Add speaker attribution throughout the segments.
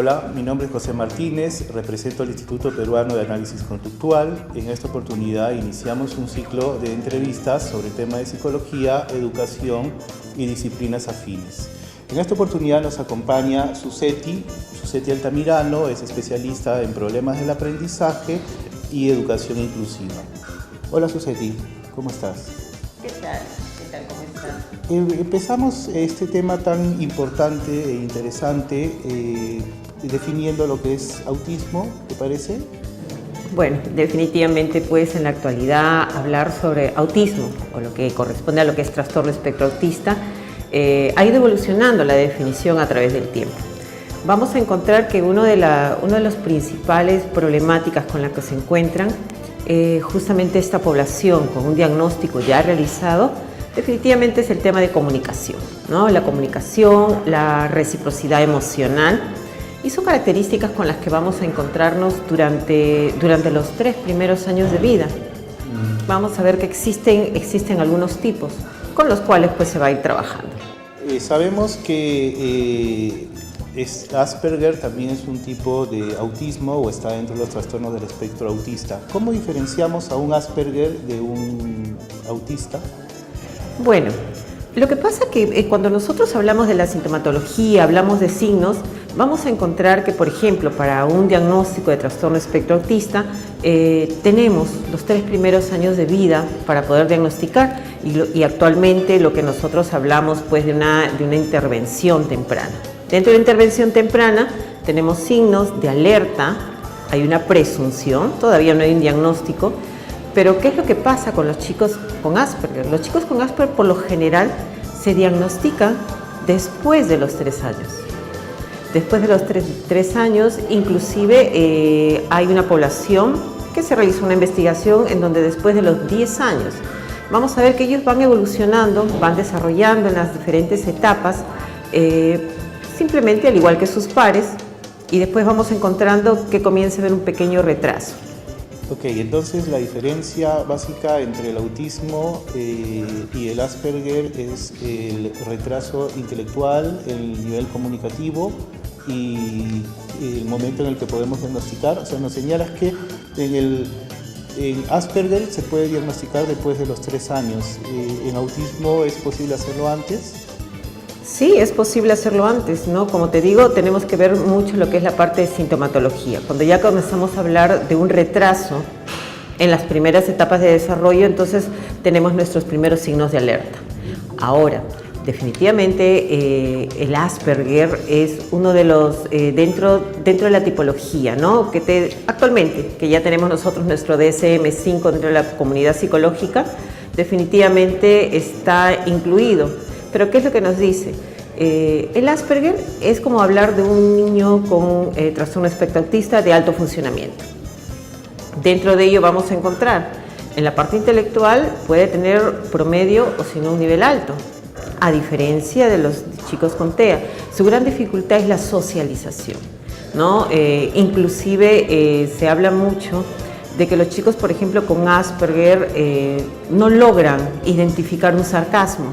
Speaker 1: Hola, mi nombre es José Martínez, represento al Instituto Peruano de Análisis Conductual. En esta oportunidad iniciamos un ciclo de entrevistas sobre temas de psicología, educación y disciplinas afines. En esta oportunidad nos acompaña Suseti Altamirano, es especialista en problemas del aprendizaje y educación inclusiva. Hola Suseti, ¿cómo estás?
Speaker 2: ¿Qué tal? ¿Cómo estás?
Speaker 1: Empezamos este tema tan importante e interesante definiendo lo que es autismo, ¿te parece?
Speaker 2: Bueno, definitivamente pues en la actualidad hablar sobre autismo o lo que corresponde a lo que es trastorno espectro autista ha ido evolucionando la definición a través del tiempo. Vamos a encontrar que una de las principales problemáticas con las que se encuentran justamente esta población con un diagnóstico ya realizado definitivamente es el tema de comunicación, ¿no? La comunicación, la reciprocidad emocional, y son características con las que vamos a encontrarnos durante los 3 primeros años de vida. Vamos a ver que existen algunos tipos con los cuales pues se va a ir trabajando.
Speaker 1: Sabemos que Asperger también es un tipo de autismo o está dentro de los trastornos del espectro autista. ¿Cómo diferenciamos a un Asperger de un autista?
Speaker 2: Bueno, lo que pasa es que cuando nosotros hablamos de la sintomatología, hablamos de signos, vamos a encontrar que, por ejemplo, para un diagnóstico de trastorno espectro autista, tenemos los 3 primeros años de vida para poder diagnosticar y actualmente lo que nosotros hablamos pues de una intervención temprana. Dentro de la intervención temprana tenemos signos de alerta, hay una presunción, todavía no hay un diagnóstico. Pero ¿qué es lo que pasa con los chicos con Asperger? Los chicos con Asperger por lo general se diagnostican después de los 3 años. Después de los 3 años, inclusive hay una población que se realizó una investigación en donde después de los 10 años vamos a ver que ellos van evolucionando, van desarrollando en las diferentes etapas, simplemente al igual que sus pares, y después vamos encontrando que comienza a haber un pequeño retraso.
Speaker 1: Ok, entonces la diferencia básica entre el autismo y el Asperger es el retraso intelectual, el nivel comunicativo y el momento en el que podemos diagnosticar. O sea, nos señalas que en Asperger se puede diagnosticar después de los 3 años. ¿En autismo es posible hacerlo antes?
Speaker 2: Sí, es posible hacerlo antes, ¿no? Como te digo, tenemos que ver mucho lo que es la parte de sintomatología. Cuando ya comenzamos a hablar de un retraso en las primeras etapas de desarrollo, entonces tenemos nuestros primeros signos de alerta. Ahora, definitivamente el Asperger es uno de los, dentro de la tipología, ¿no? Actualmente, que ya tenemos nosotros nuestro DSM-5 dentro de la comunidad psicológica, definitivamente está incluido. Pero ¿qué es lo que nos dice? El Asperger es como hablar de un niño con trastorno espectro autista de alto funcionamiento. Dentro de ello vamos a encontrar, en la parte intelectual puede tener promedio o si no un nivel alto, a diferencia de los chicos con TEA. Su gran dificultad es la socialización, ¿no? Inclusive se habla mucho de que los chicos, por ejemplo, con Asperger no logran identificar un sarcasmo.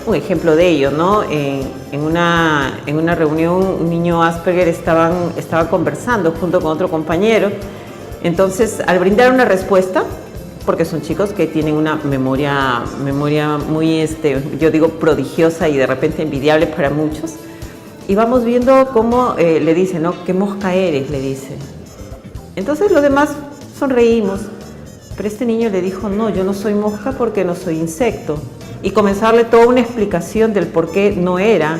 Speaker 2: Un ejemplo de ello, ¿no? En una reunión un niño Asperger estaba conversando junto con otro compañero. Entonces, al brindar una respuesta, porque son chicos que tienen una memoria muy, yo digo, prodigiosa y de repente envidiable para muchos, y vamos viendo cómo le dice, ¿no? ¿Qué mosca eres?, le dice. Entonces los demás sonreímos, pero este niño le dijo, no, yo no soy mosca porque no soy insecto. Y comenzarle toda una explicación del por qué no era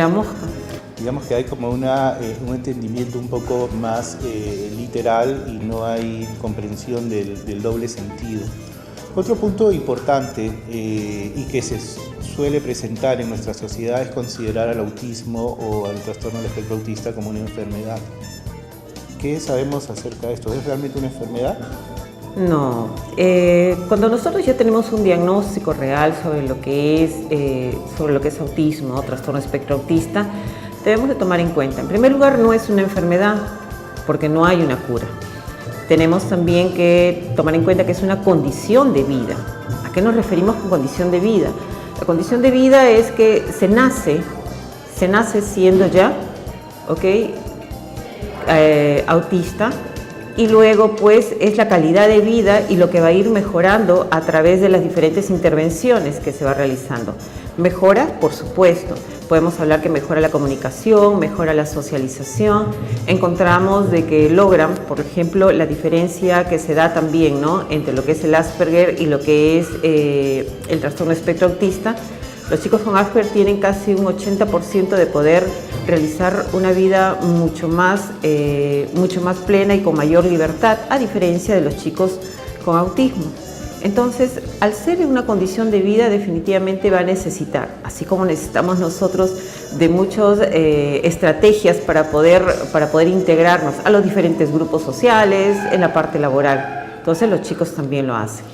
Speaker 2: mosca.
Speaker 1: Digamos que hay como un entendimiento un poco más literal y no hay comprensión del doble sentido. Otro punto importante y que se suele presentar en nuestra sociedad es considerar al autismo o al trastorno del espectro autista como una enfermedad. ¿Qué sabemos acerca de esto? ¿Es realmente una enfermedad?
Speaker 2: No, cuando nosotros ya tenemos un diagnóstico real sobre lo que es autismo o trastorno espectro autista, debemos de tomar en cuenta, en primer lugar, no es una enfermedad porque no hay una cura. Tenemos también que tomar en cuenta que es una condición de vida. ¿A qué nos referimos con condición de vida? La condición de vida es que se nace siendo ya ¿ok? Autista, y luego pues es la calidad de vida y lo que va a ir mejorando a través de las diferentes intervenciones que se va realizando. Mejora, por supuesto, podemos hablar que mejora la comunicación, mejora la socialización, encontramos de que logran, por ejemplo, la diferencia que se da también, ¿no?, entre lo que es el Asperger y lo que es el trastorno espectro autista. Los chicos con Asperger tienen casi un 80% de poder realizar una vida mucho más plena y con mayor libertad, a diferencia de los chicos con autismo. Entonces, al ser en una condición de vida, definitivamente va a necesitar, así como necesitamos nosotros de muchas estrategias para poder integrarnos a los diferentes grupos sociales, en la parte laboral. Entonces, los chicos también lo hacen.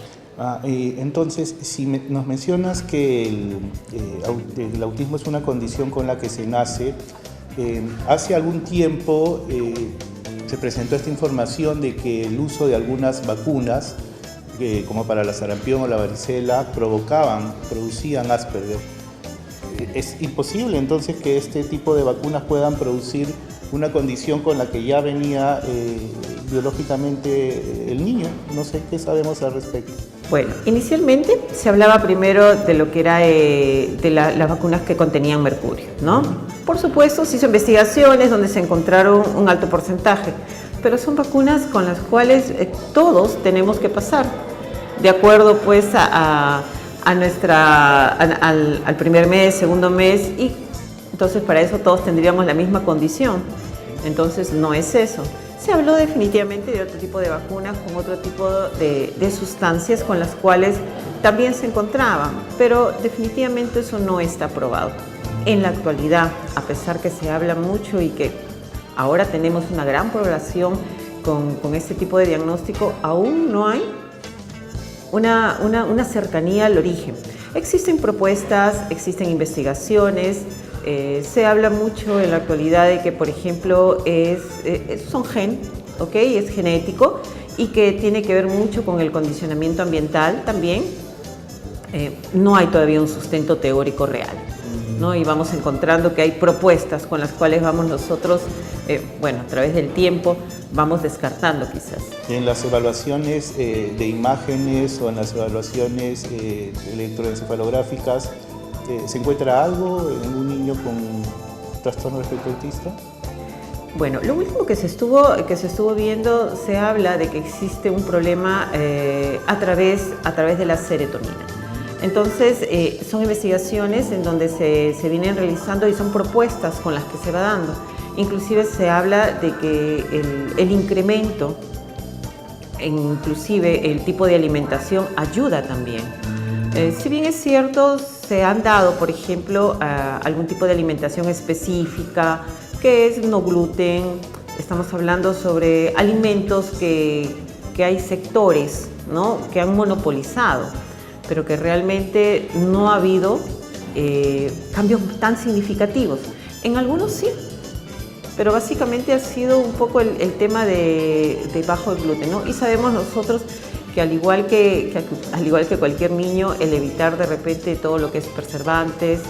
Speaker 1: Entonces, si nos mencionas que el autismo es una condición con la que se nace, hace algún tiempo se presentó esta información de que el uso de algunas vacunas, como para la sarampión o la varicela, producían Asperger. ¿Es imposible entonces que este tipo de vacunas puedan producir una condición con la que ya venía biológicamente el niño? No sé qué sabemos al respecto.
Speaker 2: Bueno, inicialmente se hablaba primero de lo que era las vacunas que contenían mercurio, ¿no? Por supuesto, se hizo investigaciones donde se encontraron un alto porcentaje, pero son vacunas con las cuales todos tenemos que pasar, de acuerdo pues al primer mes, segundo mes, y entonces para eso todos tendríamos la misma condición. Entonces no es eso. Se habló definitivamente de otro tipo de vacunas con otro tipo de sustancias con las cuales también se encontraban, pero definitivamente eso no está aprobado. En la actualidad, a pesar que se habla mucho y que ahora tenemos una gran población con este tipo de diagnóstico, aún no hay una cercanía al origen. Existen propuestas, existen investigaciones. Se habla mucho en la actualidad de que, por ejemplo, es genético y que tiene que ver mucho con el condicionamiento ambiental también. No hay todavía un sustento teórico real, ¿no? Y vamos encontrando que hay propuestas con las cuales vamos nosotros, a través del tiempo, vamos descartando quizás.
Speaker 1: En las evaluaciones de imágenes o en las evaluaciones electroencefalográficas, ¿se encuentra algo en un niño con trastorno de espectro autista?
Speaker 2: Bueno, lo último que se estuvo viendo, se habla de que existe un problema a través de la serotonina. Entonces, son investigaciones en donde se vienen realizando y son propuestas con las que se va dando. Inclusive se habla de que el incremento, inclusive el tipo de alimentación, ayuda también. Si bien es cierto, se han dado, por ejemplo, algún tipo de alimentación específica, que es no gluten. Estamos hablando sobre alimentos que hay sectores, ¿no?, que han monopolizado, pero que realmente no ha habido cambios tan significativos. En algunos sí, pero básicamente ha sido un poco el tema de bajo el gluten, ¿no? Y sabemos nosotros que al igual que cualquier niño, el evitar de repente todo lo que es preservantes,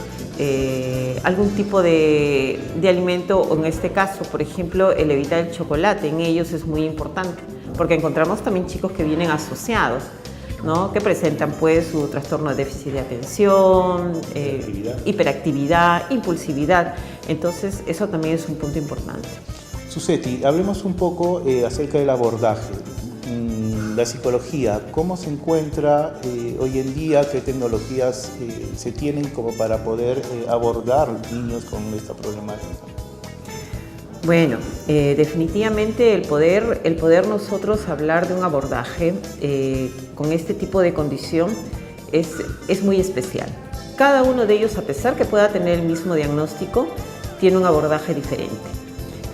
Speaker 2: algún tipo de alimento, o en este caso, por ejemplo, el evitar el chocolate en ellos es muy importante, porque encontramos también chicos que vienen asociados, ¿no?, que presentan pues su trastorno de déficit de atención, hiperactividad, impulsividad. Entonces eso también es un punto importante.
Speaker 1: Suseti, hablemos un poco acerca del abordaje. La psicología, ¿cómo se encuentra hoy en día? ¿Qué tecnologías se tienen como para poder abordar niños con esta problemática?
Speaker 2: Bueno, definitivamente el poder nosotros hablar de un abordaje con este tipo de condición es muy especial. Cada uno de ellos, a pesar que pueda tener el mismo diagnóstico, tiene un abordaje diferente.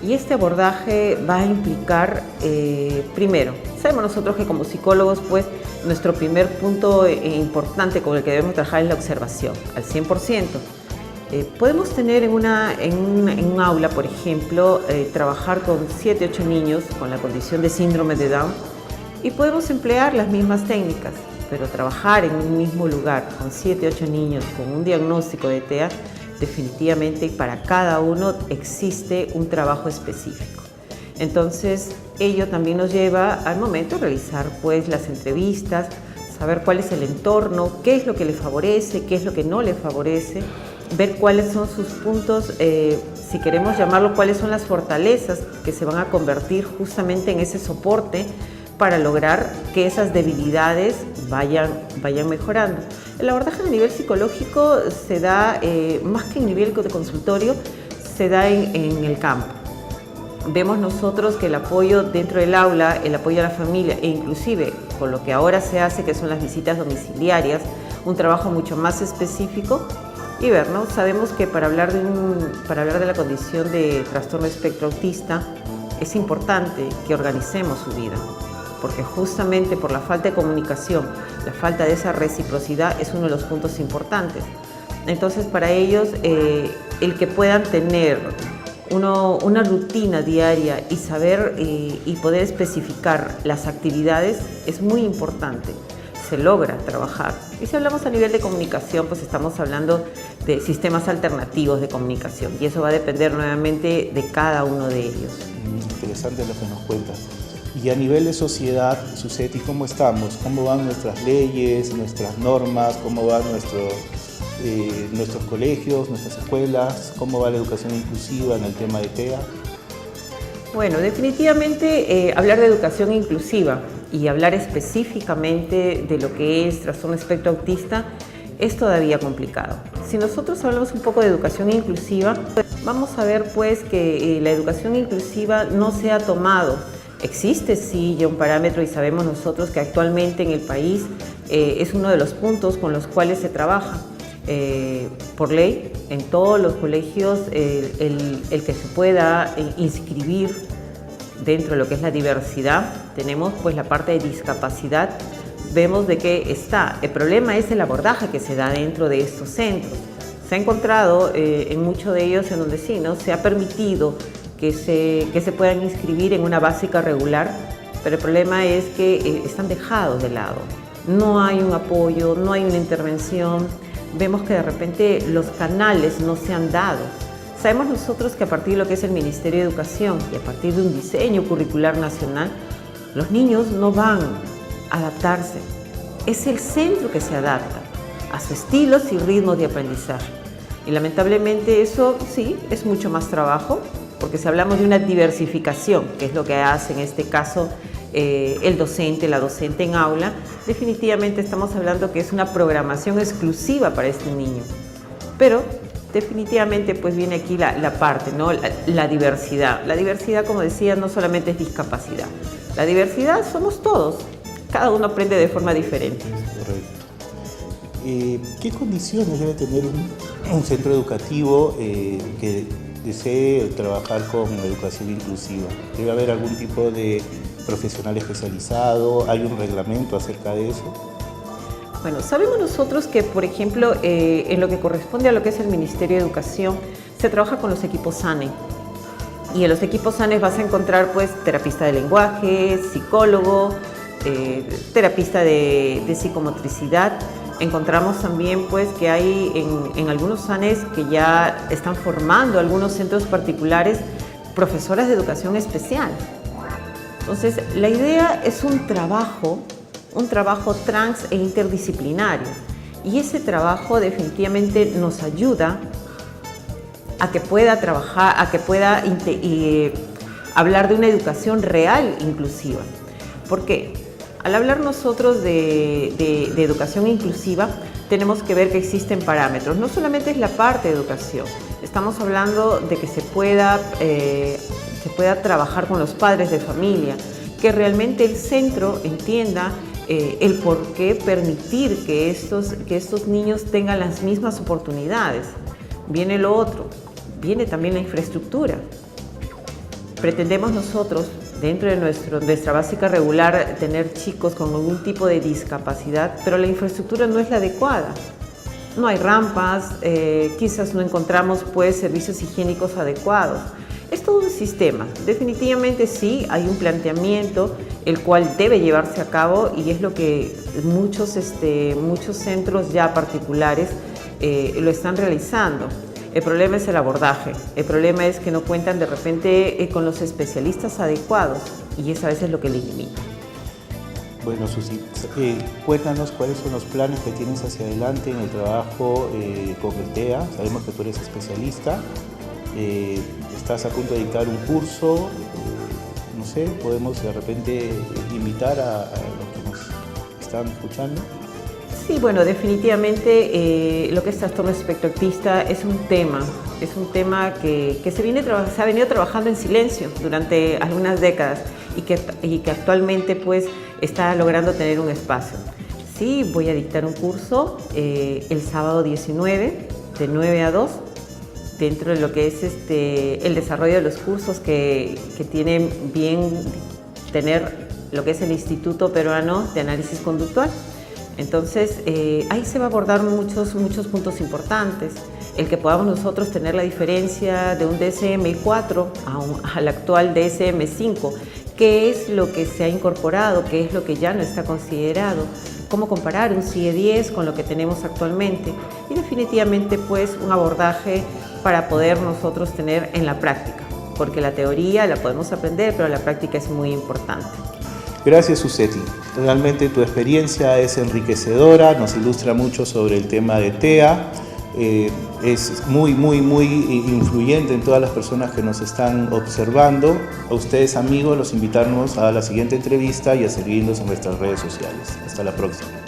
Speaker 2: Y este abordaje va a implicar, primero, sabemos nosotros que como psicólogos, pues, nuestro primer punto importante con el que debemos trabajar es la observación, al 100%. Podemos tener en un aula, por ejemplo, trabajar con 7, 8 niños con la condición de síndrome de Down y podemos emplear las mismas técnicas, pero trabajar en un mismo lugar con 7, 8 niños con un diagnóstico de TEA definitivamente para cada uno existe un trabajo específico. Entonces, ello también nos lleva al momento de realizar pues las entrevistas, saber cuál es el entorno, qué es lo que le favorece, qué es lo que no le favorece, ver cuáles son sus puntos, si queremos llamarlo, cuáles son las fortalezas que se van a convertir justamente en ese soporte para lograr que esas debilidades vayan mejorando. El abordaje a nivel psicológico se da, más que en nivel de consultorio, se da en el campo. Vemos nosotros que el apoyo dentro del aula, el apoyo a la familia e inclusive con lo que ahora se hace, que son las visitas domiciliarias, un trabajo mucho más específico y ver, ¿no? Sabemos que para hablar de la condición de trastorno espectro autista es importante que organicemos su vida, porque justamente por la falta de comunicación, la falta de esa reciprocidad es uno de los puntos importantes. Entonces, para ellos, el que puedan tener una rutina diaria y saber y poder especificar las actividades es muy importante. Se logra trabajar. Y si hablamos a nivel de comunicación, pues estamos hablando de sistemas alternativos de comunicación y eso va a depender nuevamente de cada uno de ellos.
Speaker 1: Interesante lo que nos cuentas. Y a nivel de sociedad, Suseti, ¿cómo estamos? ¿Cómo van nuestras leyes, nuestras normas? ¿Cómo van nuestros colegios, nuestras escuelas? ¿Cómo va la educación inclusiva en el tema de TEA?
Speaker 2: Bueno, definitivamente hablar de educación inclusiva y hablar específicamente de lo que es trastorno espectro autista es todavía complicado. Si nosotros hablamos un poco de educación inclusiva, vamos a ver pues que la educación inclusiva no se ha tomado. Existe sí ya un parámetro y sabemos nosotros que actualmente en el país es uno de los puntos con los cuales se trabaja. Por ley, en todos los colegios, el que se pueda inscribir dentro de lo que es la diversidad, tenemos pues la parte de discapacidad, vemos de qué está. El problema es el abordaje que se da dentro de estos centros. Se ha encontrado en muchos de ellos en donde sí, ¿no? Se ha permitido que se puedan inscribir en una básica regular, pero el problema es que están dejados de lado. No hay un apoyo, no hay una intervención. Vemos que de repente los canales no se han dado. Sabemos nosotros que a partir de lo que es el Ministerio de Educación y a partir de un diseño curricular nacional, los niños no van a adaptarse. Es el centro que se adapta a sus estilos y ritmos de aprendizaje. Y lamentablemente eso sí, es mucho más trabajo, porque si hablamos de una diversificación, que es lo que hace en este caso el docente, la docente en aula, definitivamente estamos hablando que es una programación exclusiva para este niño. Pero definitivamente pues viene aquí la parte, ¿no? La diversidad. La diversidad, como decía, no solamente es discapacidad. La diversidad somos todos. Cada uno aprende de forma diferente.
Speaker 1: Correcto. ¿Qué condiciones debe tener un centro educativo que desee trabajar con educación inclusiva? ¿Debe haber algún tipo de profesional especializado? ¿Hay un reglamento acerca de eso?
Speaker 2: Bueno, sabemos nosotros que, por ejemplo, en lo que corresponde a lo que es el Ministerio de Educación, se trabaja con los equipos SANE. Y en los equipos SANE vas a encontrar, pues, terapista de lenguaje, psicólogo, terapista de psicomotricidad. Encontramos también, pues, que hay en algunos SANES que ya están formando algunos centros particulares profesoras de educación especial. Entonces, la idea es un trabajo trans e interdisciplinario. Y ese trabajo definitivamente nos ayuda a que pueda trabajar, a que pueda hablar de una educación real inclusiva. ¿Por qué? Al hablar nosotros de educación inclusiva, tenemos que ver que existen parámetros. No solamente es la parte de educación, estamos hablando de que se pueda trabajar con los padres de familia, que realmente el centro entienda el por qué permitir que estos niños tengan las mismas oportunidades. Viene lo otro, viene también la infraestructura. Pretendemos nosotros, dentro de nuestra básica regular, tener chicos con algún tipo de discapacidad, pero la infraestructura no es la adecuada. No hay rampas, quizás no encontramos pues servicios higiénicos adecuados. Es todo un sistema. Definitivamente sí, hay un planteamiento el cual debe llevarse a cabo y es lo que muchos centros ya particulares lo están realizando. El problema es el abordaje, el problema es que no cuentan de repente con los especialistas adecuados y eso a veces es lo que les limita.
Speaker 1: Bueno, Susi, cuéntanos cuáles son los planes que tienes hacia adelante en el trabajo con el TEA. Sabemos que tú eres especialista, estás a punto de dictar un curso, no sé, podemos de repente invitar a los que nos están escuchando.
Speaker 2: Sí, bueno, definitivamente lo que es trastorno espectro autista es un tema que se ha venido trabajando en silencio durante algunas décadas y que actualmente pues está logrando tener un espacio. Sí, voy a dictar un curso el sábado 19 de 9 a 2 dentro de lo que es el desarrollo de los cursos que tienen bien tener lo que es el Instituto Peruano de Análisis Conductual. Entonces, ahí se va a abordar muchos puntos importantes. El que podamos nosotros tener la diferencia de un DSM-4 al actual DSM-5, qué es lo que se ha incorporado, qué es lo que ya no está considerado, cómo comparar un CIE-10 con lo que tenemos actualmente y definitivamente pues un abordaje para poder nosotros tener en la práctica, porque la teoría la podemos aprender, pero la práctica es muy importante.
Speaker 1: Gracias, Suseti. Realmente tu experiencia es enriquecedora, nos ilustra mucho sobre el tema de TEA, es muy influyente en todas las personas que nos están observando. A ustedes, amigos, los invitamos a la siguiente entrevista y a seguirnos en nuestras redes sociales. Hasta la próxima.